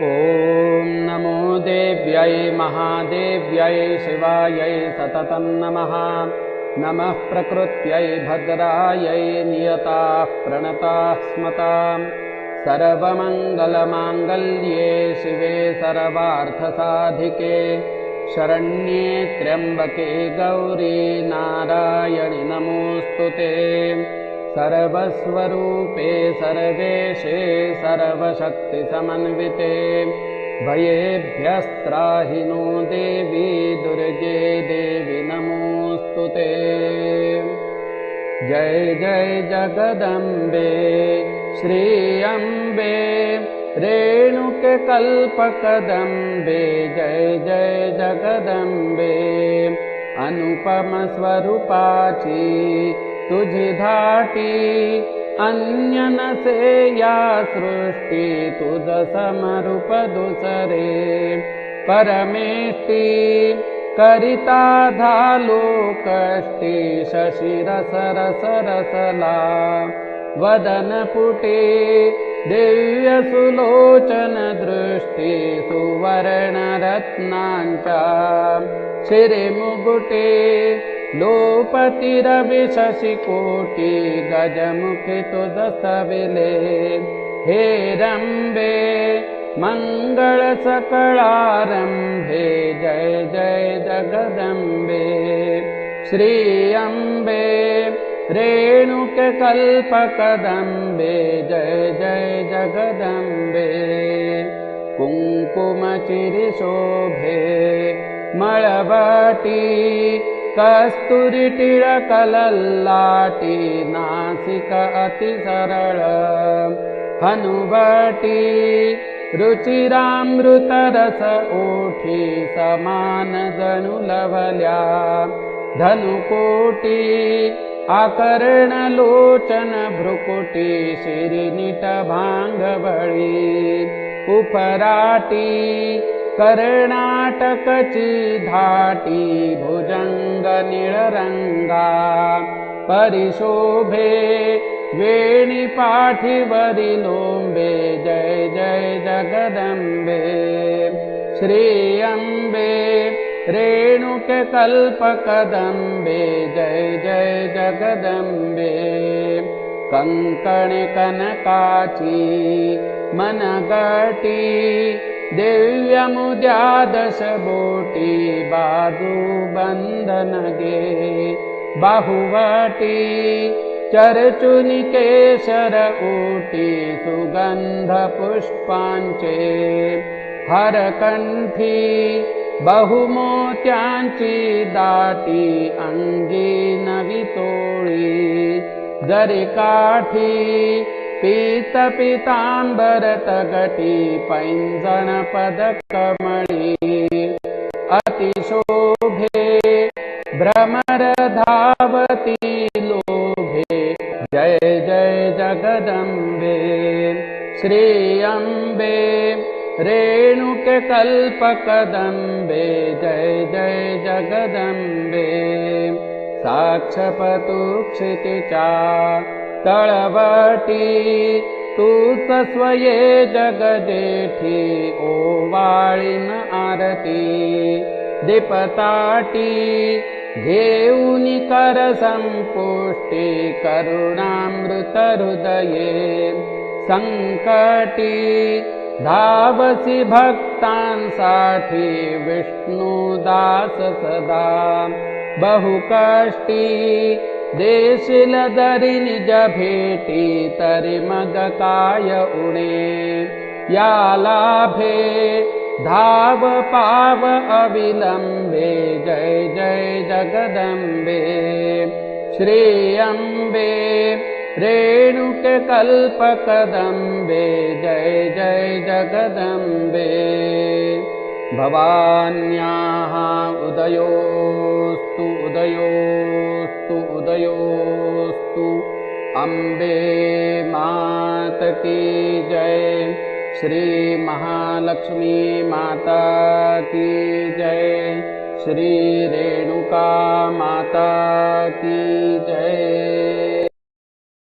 ॐ नमो देव्यै महादेव्यै शिवायै सततं नमः। नमः प्रकृत्यै भद्रायै नियताः प्रणताः स्मताम्। सर्वमङ्गलमाङ्गल्ये शिवे सर्वार्थसाधिके शरण्ये त्र्यम्बके गौरी नारायणि नमोऽस्तुते। सर्वस्वरूपे सर्वेशे सर्वशक्तिसमन्विते भयेभ्यस्त्राहि नो देवी दुर्गे देवी नमोऽस्तुते। जय जय जगदम्बे श्री अम्बे रेणुके कल्पकदम्बे जय जय जगदम्बे। अनुपम स्वरूपाची तुझी धाटी अन्य नसे या सृष्टी तुझ समरूप दुसरे। परमेष्टि करिता धालो कष्टी शशिरस रस रसला। वदन पुटे दिव्य सुलोचन दृष्टी सुवर्ण रत्नांचा। शिरेमुगुटे लोपतिरवि शशिकोटि गजमुखि तुझ सविले। हे रंबे मंगल सकलारंभे जय जय जगदम्बे। श्री अम्बे रेणुके कल्पकदम्बे जय जय जगदम्बे। कुंकुम चिरिशोभे मळवटी कस्तुरी टिळकलल्लाटी नासिक अति सरळ। हनुवटी रुचिरामृतरस ओठी समान जणू लवल्या। धनुकोटी आकर्ण लोचन भ्रुकुटी शिरीनिट भांगवळी। उपराटी कर्णाटकची धाटी भुजंग निळरंगा। परिशोभे वेणी पाठीवरी लोंबे जय जय जगदम्बे। श्री अम्बे रेणुके कल्पकदम्बे जय जय जगदम्बे। कंकणे कनकाची मनगटी दिव्यमुद्या दशबोटी बाजू बंधनगे। बाहुवटी चर्चुनी केशर ओटी सुगंध पुष्पांचे। हरकंठी बहुमोत्यांची दाटी अंगी नवी तोळी। जरीकाठी पीत पीतांबर तगटी पैंजण पदकमळी। अतिशोभे भ्रमर धावती लोभे जय जय जगदम्बे। श्री अम्बे रेणुके कल्पकदम्बे जय जय जगदम्बे। साक्षपतु क्षितिचा तळवटी तूच स्वये जगजेठी ओवाळीन आरती। दीपताटी घेऊनी कर संपुष्टी करुणामृत हृदये। संकटी धावसी भक्तांसाठी विष्णुदास सदा। बहुकष्टी देशील जरी निज भेटी तरी मग काय उणे। या लाभे धाव पाव अविलंबे जय जय जगदम्बे। श्री अम्बे रेणुके कल्पकदम्बे जय जय जगदम्बे। भवान्याः उदयोस्तु उदयोस्तु उदयोस्तु। अम्बे मात की जय। श्री महालक्ष्मी माता की जय। श्री रेणुका माता की जय।